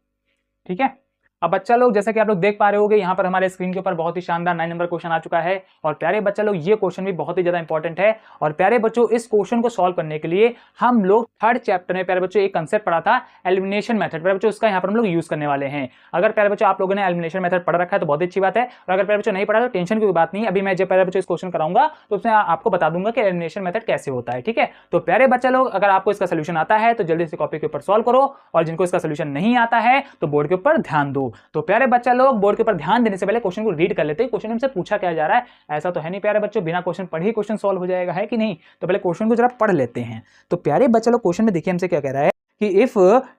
ठीक है? अब बच्चा लोग जैसा कि आप लोग देख पा रहे होंगे यहाँ पर हमारे स्क्रीन के ऊपर बहुत ही शानदार 9 नंबर क्वेश्चन आ चुका है। और प्यारे बच्चा लोग ये क्वेश्चन भी बहुत ही ज्यादा इंपॉर्टेंट है। और प्यारे बच्चों इस क्वेश्चन को सॉल्व करने के लिए हम लोग 3rd चैप्टर में प्यारे बच्चों एक कंसेप्ट पढ़ा था एलिमिनेशन मेथड, प्यारे बच्चों उसका यहाँ पर हम लोग यूज करने वाले हैं। अगर प्यारे बच्चों आप लोगों ने एलिमिनेशन मेथड पढ़ रखा है तो बहुत अच्छी बात है, और अगर प्यारे बच्चों नहीं पढ़ा तो टेंशन की कोई बात नहीं। अभी मैं जब प्यारे बच्चों इस क्वेश्चन कराऊंगा तो उसमें आपको बता दूंगा कि एलिमिनेशन मेथड कैसे होता है, ठीक है? तो प्यारे बच्चा लोग अगर आपको इसका सोल्यूशन आता है तो जल्दी से कॉपी के ऊपर सॉल्व करो, और जिनको इसका सोल्यूशन नहीं आता है तो बोर्ड के ऊपर ध्यान दो। तो प्यारे बच्चा लोग बोर्ड के ऊपर ध्यान देने से पहले क्वेश्चन को रीड कर लेते हैं, क्वेश्चन हमसे पूछा क्या जा रहा है। ऐसा तो है नहीं प्यारे बच्चों बिना क्वेश्चन पढ़े ही क्वेश्चन सॉल्व हो जाएगा, है कि नहीं? तो पहले क्वेश्चन को जरा पढ़ लेते हैं। तो प्यारे बच्चा लोग क्वेश्चन में देखिए हमसे क्या कह रहा है कि if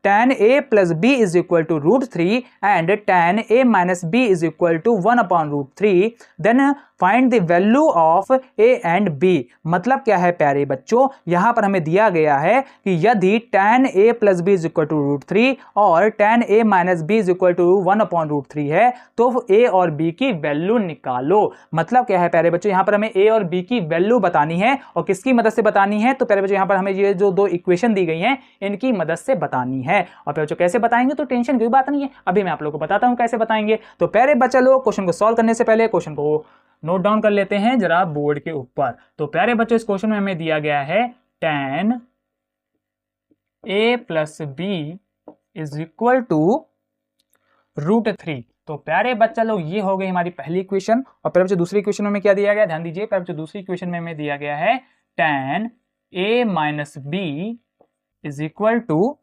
tan a plus b is equal to √3 and tan a minus b is equal to 1/√3 then find the value of a and b। मतलब क्या है प्यारे बच्चों, यहां पर हमें दिया गया है कि यदि tan a plus b is equal to √3 और tan a minus b is equal to 1/√3 है तो a और b की वैल्यू निकालो। मतलब क्या है प्यारे बच्चों, यहां पर हमें a और b की वैल्यू बतानी है, और किसकी मदद से बतानी है? तो प्यारे बच्चों यहां पर हमें ये जो 2 इक्वेशन दी गई हैं इनकी मदद से बतानी है। और प्यारे बच्चों कैसे बताएंगे तो टेंशन की बात नहीं है, अभी मैं आप लोगों को बताता हूं कैसे बताएंगे। तो प्यारे बच्चा लोग क्वेश्चन को सॉल्व करने से पहले क्वेश्चन को नोट डाउन कर लेते हैं जरा बोर्ड के ऊपर। तो प्यारे बच्चों इस क्वेश्चन में हमें दिया गया है tan a plus b is equal to √3। तो प्यारे बच्चा लोग ये हो गई हमारी पहली इक्वेशन। और प्यारे बच्चों दूसरी इक्वेशन में क्या दिया गया, ध्यान दीजिए प्यारे बच्चों दूसरी इक्वेशन में हमें दिया गया है tan a minus B is equal to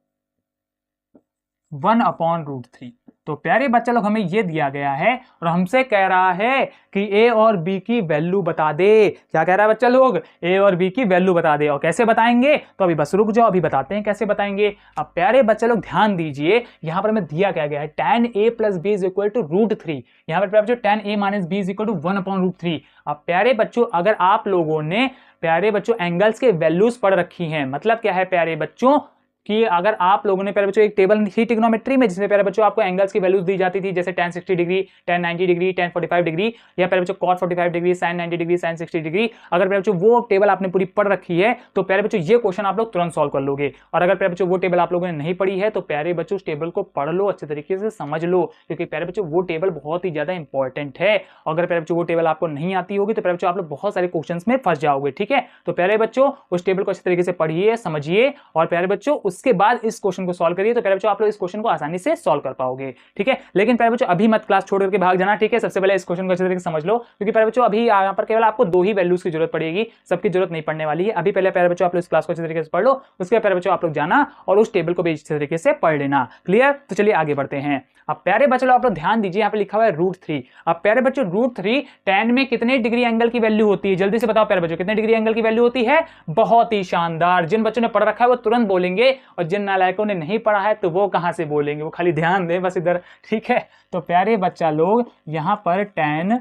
1/√3। तो प्यारे बच्चा लोग हमें ये दिया गया है और हमसे कह रहा है कि ए और बी की वैल्यू बता दे। क्या कह रहा है बच्चा लोग, ए और बी की वैल्यू बता दे। और कैसे बताएंगे, तो अभी बस रुक जाओ, अभी बताते हैं कैसे बताएंगे। अब प्यारे बच्चा लोग ध्यान दीजिए, यहां पर हमें दिया क्या गया है tan a plus B is equal to √3। यहां पर प्यारे बच्चों tan a minus B is equal to 1/√3। अब प्यारे बच्चों अगर आप लोगों ने प्यारे बच्चों एंगल्स के वैल्यूज पढ़ रखी हैं, मतलब क्या है प्यारे बच्चों कि अगर आप लोगों ने प्यारे बच्चों एक टेबल थी ट्रिग्नोमेट्री में जिसमें प्यारे बच्चों आपको एंगल्स की वैल्यूज दी जाती थी, जैसे tan 60 degree, tan 90 degree, tan 45 degree, या प्यारे बच्चों cot 45 degree, sin 90 degree, sin 60 degree. अगर प्यारे बच्चों वो टेबल आपने पूरी पढ़ रखी है तो प्यारे बच्चों ये क्वेश्चन आप लोग तुरंत सॉल्व कर लोगे। और अगर प्यारे बच्चों वो टेबल आप लोगों ने नहीं पढ़ी है तो प्यारे बच्चों उस टेबल को पढ़ लो, अच्छे तरीके से समझ लो, क्योंकि प्यारे बच्चों वो टेबल बहुत ही ज्यादा इंपॉर्टेंट है। अगर प्यारे बच्चों वो टेबल आपको नहीं आती होगी तो प्यारे बच्चों आप लोग बहुत सारे क्वेश्चंस में फंस जाओगे। ठीक है, तो प्यारे बच्चों उस टेबल को अच्छे तरीके से पढ़िए, समझिए, और प्यारे बच्चों उसके बाद इस क्वेश्चन को सॉल्व करिए, तो प्यारे बच्चों आप लोग इस क्वेश्चन को आसानी से सॉल्व कर पाओगे। ठीक है, लेकिन प्यारे बच्चों अभी मत क्लास छोड़ करके भाग जाना। ठीक है, सबसे पहले इस क्वेश्चन को अच्छे तरीके से समझ लो, क्योंकि प्यारे बच्चों अभी यहाँ पर केवल आपको 2 ही वैल्यूज की जरूरत पड़ेगी, सबकी जरूरत नहीं पड़ने वाली है। अभी पहले प्यारे बच्चों आप लोग इस क्लास को अच्छे तरीके से पढ़ लो, उसके बाद प्यारे बच्चों आप लोग जाना और उस टेबल को भी अच्छे तरीके से पढ़ लेना। क्लियर, तो चलिए आगे बढ़ते हैं। अब प्यारे बच्चों आप लोग ध्यान दीजिए, यहाँ पे लिखा हुआ है √3। अब प्यारे बच्चों √3 tan में कितने डिग्री एंगल की वैल्यू होती है, जल्दी से बताओ प्यारे बच्चों कितने डिग्री एंगल की वैल्यू होती है। बहुत ही शानदार, जिन बच्चों ने पढ़ रखा है वो तुरंत बोलेंगे और जिन नालायकों ने नहीं पढ़ा है तो वो कहां से बोलेंगे, वो खाली ध्यान दें बस इधर। ठीक है, तो प्यारे बच्चा लोग यहाँ पर tan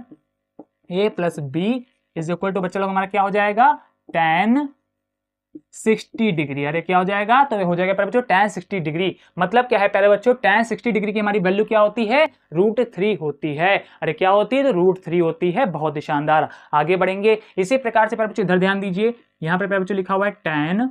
a plus B is equal to बच्चा लोग हमारा क्या हो जाएगा, tan 60 डिग्री। अरे क्या हो जाएगा, तो हो जाएगा प्यारे बच्चों tan 60 डिग्री। मतलब क्या है प्यारे बच्चों, tan 60 डिग्री की हमारी वैल्यू क्या होती है, √3 होती है। अरे क्या होती है, तो √3 होती है। बहुत ही शानदार, आगे बढ़ेंगे इसी प्रकार से प्यारे बच्चों। इधर ध्यान दीजिए, यहाँ पर प्यारे बच्चों लिखा हुआ है tan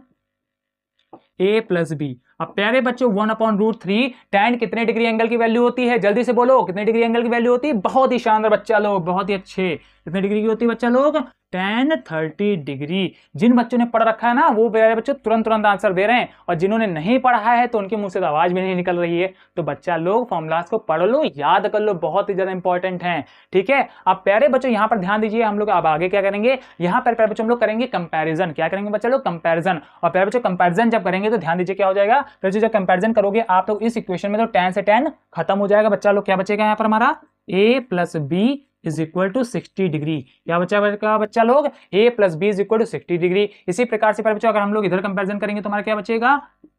a प्लस बी। अब प्यारे बच्चों 1/√3 tan कितने डिग्री एंगल की वैल्यू होती है, जल्दी से बोलो कितने डिग्री एंगल की वैल्यू होती है। बहुत ही शानदार बच्चा लोग, बहुत ही अच्छे। कितने डिग्री की होती है बच्चा लोग, tan 30 डिग्री। जिन बच्चों ने पढ़ रखा है ना वो प्यारे बच्चों तुरंत आंसर दे रहे हैं, और जिन्होंने नहीं पढ़ा है तो उनके मुंह से तो आवाज भी नहीं निकल रही है। तो बच्चा लोग फॉर्मूलाज को पढ़ लो, याद कर लो, बहुत ही ज्यादा इंपॉर्टेंट है। ठीक है, अब प्यारे बच्चों यहाँ पर ध्यान दीजिए, हम लोग अब आगे क्या करेंगे, यहाँ पर प्यारे बच्चों हम लोग करेंगे कंपैरिजन। क्या करेंगे बच्चा लोग, कंपैरिजन। और प्यारे बच्चों कंपैरिजन जब करेंगे तो ध्यान दीजिए क्या हो जाएगा, बच्चों जब कंपैरिजन करोगे आप लोग इस इक्वेशन में तो tan से tan खत्म हो जाएगा बच्चा लोग। क्या बचेगा यहाँ पर हमारा, a plus B is equal to 60 degree. क्या बचा बच्चा लोग, a plus B is equal to 60 degree. इसी प्रकार से बच्चों अगर हम लोग इधर कंपैरिजन करेंगे तो हमारा क्या बचेगा,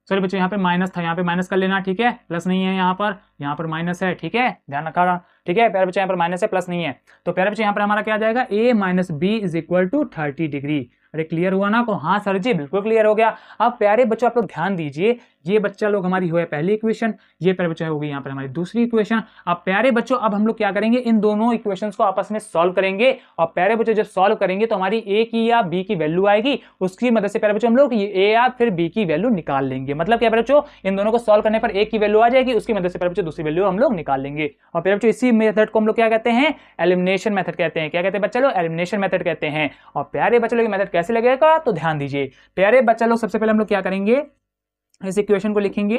सॉरी बच्चों यहाँ पे माइनस था, यहाँ पे माइनस कर लेना। ठीक है, प्लस नहीं है, यहाँ पर माइनस है। ठीक है, ध्यान रखा। ठीक है प्यारे बच्चों यहाँ पर माइनस है, प्लस नहीं है। तो प्यारे बच्चों यहाँ पर हमारा क्या आ जाएगा, a minus B is equal to 30 degree. अरे क्लियर हुआ ना, को हाँ सर जी बिल्कुल क्लियर हो गया। अब प्यारे बच्चों आप लोग ध्यान दीजिए, ये बच्चा लोग हमारी हुआ है पहली इक्वेशन, ये प्यारे बच्चों होगी यहाँ पर हमारी दूसरी इक्वेशन। अब प्यारे बच्चों अब हम लोग क्या करेंगे, इन दोनों इक्वेशंस को आपस में सॉल्व करेंगे। और प्यारे बच्चों जब सॉल्व करेंगे तो हमारी a की या b की वैल्यू आएगी, उसकी मदद से प्यारे बच्चों हम लोग a या फिर b की वैल्यू निकाल लेंगे। मतलब क्या प्यारे बच्चों, इन दोनों को सॉल्व करने पर a की वैल्यू आ जाएगी, उसकी मदद से प्यारे बच्चों दूसरी वैल्यू हम लोग निकाल लेंगे। और प्यारे बच्चों इसी मेथड को हम लोग क्या कहते हैं, एलिमिनेशन मेथड कहते हैं। क्या कहते हैं बच्चा लोग, एलिमिनेशन मेथड कहते हैं। और प्यारे बच्चा लोग ये मेथड कैसे लगेगा, तो ध्यान दीजिए प्यारे बच्चा लोग, सबसे पहले हम लोग क्या करेंगे, इस इक्वेशन को लिखेंगे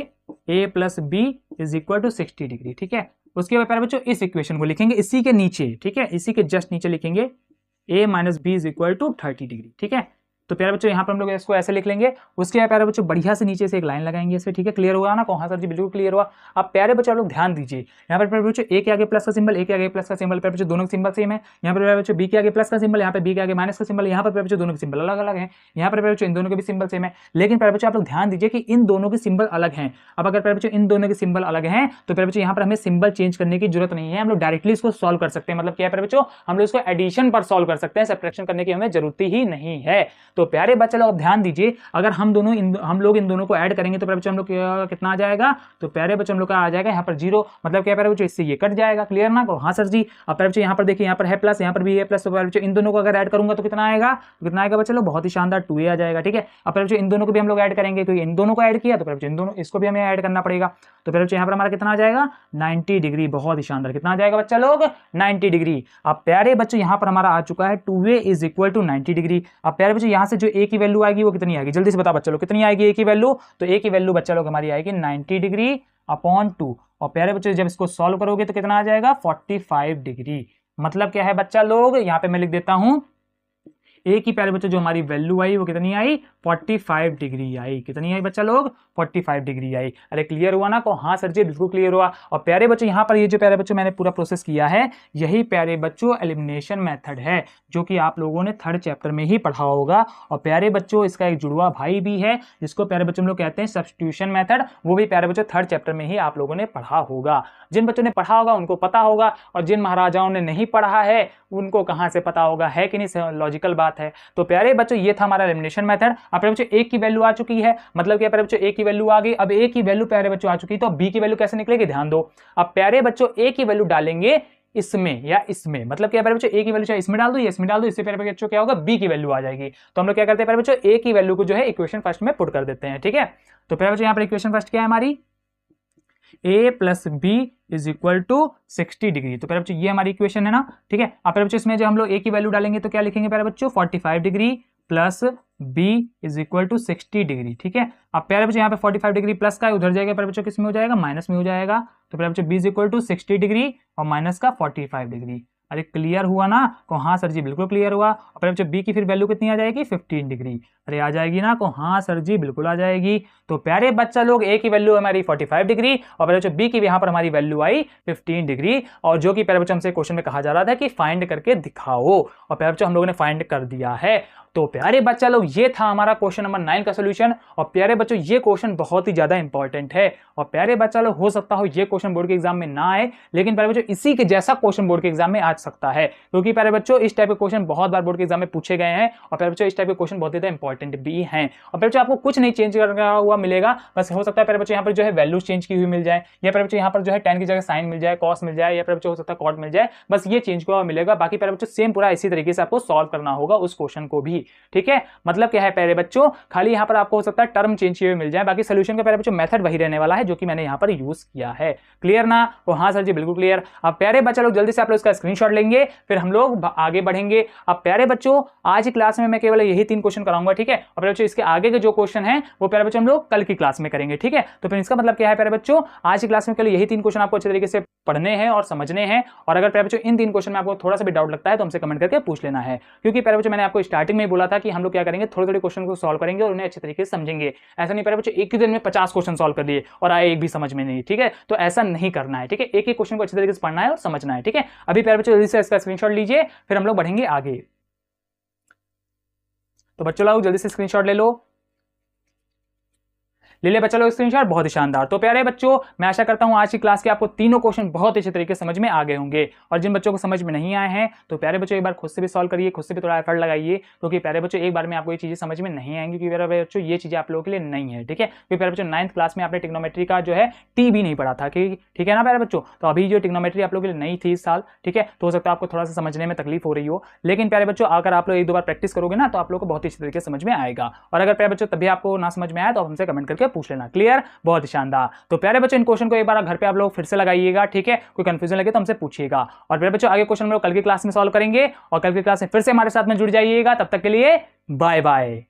a plus B is equal to 60 degree. ठीक है, उसके बाद प्यारे बच्चों इस इक्वेशन को लिखेंगे इसी के नीचे। ठीक है, इसी के जस्ट नीचे लिखेंगे a minus B is equal to 30 degree. ठीक है, तो प्यारे बच्चों यहाँ पर हम लोग इसको ऐसे लिख लेंगे। उसके बाद प्यारे बच्चों बढ़िया से नीचे से एक लाइन लगाएंगे इस पे। ठीक है, क्लियर हुआ ना, हाँ सर जी बिल्कुल क्लियर हुआ। अब प्यारे बच्चों लोग ध्यान दीजिए, यहाँ पर प्यारे बच्चों a के आगे प्लस का सिंबल, a के आगे प्लस का सिंबल, प्यारे बच्चों दोनों के सिंबल सेम है। यहाँ पर प्यारे बच्चों b के आगे प्लस का सिंबल, यहाँ पे b के आगे माइनस का सिंबल, यहाँ पर प्यारे बच्चों दोनों के सिंबल अलग अलग है। यहाँ पर प्यारे बच्चों इन दोनों के भी सिंबल सेम है। लेकिन प्यारे बच्चों आप लोग ध्यान दीजिए कि इन दोनों के सिंबल अलग हैं। अब अगर प्यारे बच्चों इन दोनों के सिंबल अलग हैं तो प्यारे बच्चों यहाँ पर हमें सिंबल चेंज करने की जरूरत नहीं है, हम लोग डायरेक्टली इसको सॉल्व कर सकते हैं। मतलब क्या है प्यारे बच्चों, हम लोग इसको एडिशन पर सॉल्व कर सकते हैं, सब्ट्रैक्शन करने की हमें जरूरत ही नहीं है। तो प्यारे बच्चे लोग ध्यान दीजिए, अगर हम लोग इन दोनों को ऐड करेंगे तो प्यारे बच्चों हम लोग कितना आ जाएगा, तो प्यारे बच्चों हम लोग का आ जाएगा यहाँ पर 0। मतलब क्या प्यारे बच्चों, इससे ये कट जाएगा। क्लियर ना, हाँ सर जी। अब प्यारे बच्चों यहाँ पर देखिए, यहाँ पर है प्लस, यहाँ पर भी है प्लस, तो प्यारे बच्चों इन दोनों को अगर ऐड करूंगा तो कितना आएगा, तो कितना आएगा बच्चे लोग, बहुत ही शानदार 2a आ जाएगा। ठीक है, अब प्यारे बच्चों इन दोनों को भी हम लोग ऐड करेंगे, क्योंकि इन दोनों को ऐड किया तो प्यारे बच्चों इन दोनों इसको भी हमें ऐड करना पड़ेगा। तो प्यारे बच्चों यहाँ पर हमारा कितना आ जाएगा, 90 डिग्री। बहुत ही शानदार, कितना आ जाएगा बच्चा लोग, 90 डिग्री। अब प्यारे बच्चों यहाँ पर हमारा आ चुका है 2a is equal to 90 degree. अब प्यारे बच्चों यहाँ से जो a की वैल्यू आएगी वो कितनी आएगी, जल्दी से बता बच्चा लोग कितनी आएगी a की वैल्यू, तो a की वैल्यू बच्चा लोग हमारी आएगी 90 डिग्री अपॉन 2। और प्यारे बच्चों जब इसको सॉल्व करोगे तो कितना आ जाएगा 45 डिग्री। मतलब क्या है बच्चा लोग, यहाँ पे मैं लिख देता हूं ए की प्यारे बच्चों जो हमारी वैल्यू आई वो कितनी आई 45 डिग्री आई। कितनी आई बच्चा लोग 45 डिग्री आई। अरे क्लियर हुआ ना? को हाँ सर जी बिल्कुल क्लियर हुआ। और प्यारे बच्चों यहाँ पर ये जो प्यारे बच्चों मैंने पूरा प्रोसेस किया है यही प्यारे बच्चों एलिमिनेशन मेथड है जो कि आप लोगों ने 3rd चैप्टर में ही पढ़ा होगा। और प्यारे बच्चों इसका एक जुड़वा भाई भी है जिसको प्यारे बच्चों हम लोग कहते हैं सब्स्टिट्यूशन मेथड, वो भी प्यारे बच्चों 3rd चैप्टर में ही आप लोगों ने पढ़ा होगा। जिन बच्चों ने पढ़ा होगा उनको पता होगा, और जिन महाराजाओं ने नहीं पढ़ा है उनको कहां से पता होगा, है कि नहीं? लॉजिकल बात है। तो प्यारे बच्चों ये था हमारा एलिमिनेशन मेथड। अब प्यारे बच्चों ए की वैल्यू आ चुकी है, मतलब क्या प्यारे बच्चों ए की वैल्यू आ गई। अब ए की वैल्यू प्यारे बच्चों आ चुकी तो बी की वैल्यू कैसे निकलेगी ध्यान दो। अब प्यारे बच्चों ए की वैल्यू डालेंगे इसमें या इसमें, मतलब क्या प्यारे बच्चों ए की वैल्यू चाहे इसमें डाल दो या इसमें डाल दो, इससे प्यारे बच्चों क्या होगा बी की वैल्यू आ जाएगी। तो हम लोग क्या करते हैं प्यारे बच्चों ए की वैल्यू को जो है इक्वेशन फर्स्ट में पुट कर देते हैं। ठीक है, तो प्यारे बच्चों यहाँ पर इक्वेशन फर्स्ट क्या है हमारी a plus B is equal to 60 degree. तो प्यारे बच्चों ये हमारी इक्वेशन है ना। ठीक है, अब प्यारे बच्चों इसमें जब हम लोग a की वैल्यू डालेंगे तो क्या लिखेंगे प्यारे बच्चों 45 degree plus b is equal to 60 degree. ठीक है, अब प्यारे बच्चों यहाँ पे 45 डिग्री प्लस का उधर जाएगा प्यारे बच्चों किस में हो जाएगा माइनस में हो जाएगा। तो प्यारे बच्चों b is equal to 60 degree और माइनस का 45 डिग्री। अरे क्लियर हुआ ना? को हाँ सर जी बिल्कुल क्लियर हुआ। और प्यारे बच्चों b की फिर वैल्यू कितनी आ जाएगी 15 डिग्री। अरे आ जाएगी ना? को हाँ सर जी बिल्कुल आ जाएगी। तो प्यारे बच्चा लोग a की वैल्यू हमारी 45 डिग्री और प्यारे बच्चों b की यहाँ पर हमारी वैल्यू आई 15 डिग्री, और जो कि प्यारे बच्चों हमसे क्वेश्चन में कहा जा रहा था कि फाइंड करके दिखाओ, और प्यारे बच्चों हम लोगों ने फाइंड कर दिया है। तो प्यारे बच्चा लोग ये था हमारा क्वेश्चन नंबर 9 का सोल्यूशन। और प्यारे बच्चों ये क्वेश्चन बहुत ही ज्यादा इंपॉर्टेंट है, और प्यारे बच्चा लोग हो सकता हो ये क्वेश्चन बोर्ड के एग्जाम में ना आए, लेकिन प्यारे बच्चों इसी के जैसा क्वेश्चन बोर्ड के एग्जाम में आ सकता है, क्योंकि प्यारे बच्चों इस टाइप के क्वेश्चन बहुत बार बोर्ड के एग्जाम में पूछे गए हैं। और प्यारे बच्चों इस टाइप के क्वेश्चन बहुत ज्यादा इंपॉर्टेंट भी हैं। और प्यारे बच्चों आपको कुछ नहीं चेंज करना हुआ मिलेगा, बस हो सकता है प्यारे बच्चों यहाँ पर जो है वैल्यूज चेंज की हुई मिल जाए, या प्यारे बच्चों यहाँ पर जो है tan की जगह साइन मिल जाए, कॉस मिल जाए, या प्यारे बच्चों हो सकता है कॉट मिल जाए, बस ये चेंज हुआ मिलेगा। बाकी प्यारे बच्चों सेम पूरा इसी तरीके से आपको सॉल्व करना होगा उस क्वेश्चन को भी। ठीक है, मतलब क्या है प्यारे बच्चों, खाली यहाँ पर आपको हो सकता है टर्म चेंज किए हुए मिल जाए, बाकी सोल्यूशन का प्यारे बच्चों मेथड वही रहने वाला है जो कि मैंने यहाँ पर यूज किया है। क्लियर ना? तो हाँ सर जी बिल्कुल क्लियर। अब प्यारे बच्चे लोग जल्दी से आप लोग इसका स्क्रीनशॉट लेंगे, फिर हम लोग आगे बढ़ेंगे। अब प्यारे बच्चों आज की क्लास में मैं केवल यही 3 क्वेश्चन कराऊंगा। ठीक है, और प्यारे बच्चों इसके आगे के जो क्वेश्चन है वो प्यारे बच्चों हम लोग कल की क्लास में करेंगे। ठीक है, तो फिर इसका मतलब क्या है प्यारे बच्चों, आज की क्लास में केवल यही 3 क्वेश्चन आपको अच्छे तरीके से पढ़ने हैं और समझने हैं। और अगर प्यारे बच्चों इन 3 क्वेश्चन में आपको थोड़ा सा भी डाउट लगता है तो हमसे कमेंट करके पूछ लेना है, क्योंकि प्यारे बच्चों मैंने आपको स्टार्टिंग में बोला था कि हम लोग क्या करेंगे थोड़े थोड़े क्वेश्चन को सॉल्व करेंगे और उन्हें अच्छे तरीके से समझेंगे। ऐसा नहीं प्यारे बच्चों एक ही दिन में 50 क्वेश्चन सॉल्व कर लिए और आए एक भी समझ में नहीं। ठीक है, तो ऐसा नहीं करना है। ठीक है, एक एक क्वेश्चन को अच्छे तरीके से पढ़ना है और समझना है। ठीक है, अभी प्यारे बच्चों जल्दी से इसका स्क्रीनशॉट लीजिए, फिर हम लोग बढ़ेंगे आगे। तो बच्चों लोग जल्दी से स्क्रीनशॉट ले ले बच्चा लोग स्क्रीनशॉट, बहुत ही शानदार। तो प्यारे बच्चों मैं आशा करता हूं आज की क्लास के आपको तीनों क्वेश्चन बहुत अच्छे तरीके से समझ में आ गए होंगे, और जिन बच्चों को समझ में नहीं आए हैं तो प्यारे बच्चों एक बार खुद से भी सॉल्व करिए, खुद से भी थोड़ा एफर्ट लगाइए, क्योंकि प्यारे बच्चों एक बार में आपको ये चीजें समझ में नहीं आएंगी, क्योंकि प्यारे बच्चों ये चीजें आप लोगों के लिए नहीं है। ठीक है, क्योंकि प्यारे बच्चों 9th क्लास में आपने ट्रिग्नोमेट्री का जो है टी भी नहीं पढ़ा था। ठीक है ना प्यारे बच्चों, तो अभी जो ट्रिग्नोमेट्री आप लोगों के लिए नई थी इस साल। ठीक है, तो हो सकता है आपको थोड़ा सा समझने में तकलीफ हो रही हो, लेकिन प्यारे बच्चों अगर आप लोग 1-2 बार प्रैक्टिस करोगे ना तो आप लोग को बहुत अच्छी तरीके से समझ में आएगा। और अगर प्यारे बच्चों तभी आपको ना समझ में आया तो हमसे कमेंट करके पूछ लेना। क्लियर? बहुत शानदार। तो प्यारे बच्चों इन क्वेश्चन को एक बार घर पे आप लोग फिर से लगाइएगा। ठीक है, कोई कंफ्यूजन लगे तो हमसे पूछिएगा। और प्यारे बच्चों आगे क्वेश्चन हम लोग कल की क्लास में सॉल्व करेंगे, और कल की क्लास में फिर से हमारे साथ में जुड़ जाइएगा। तब तक के लिए बाय बाय।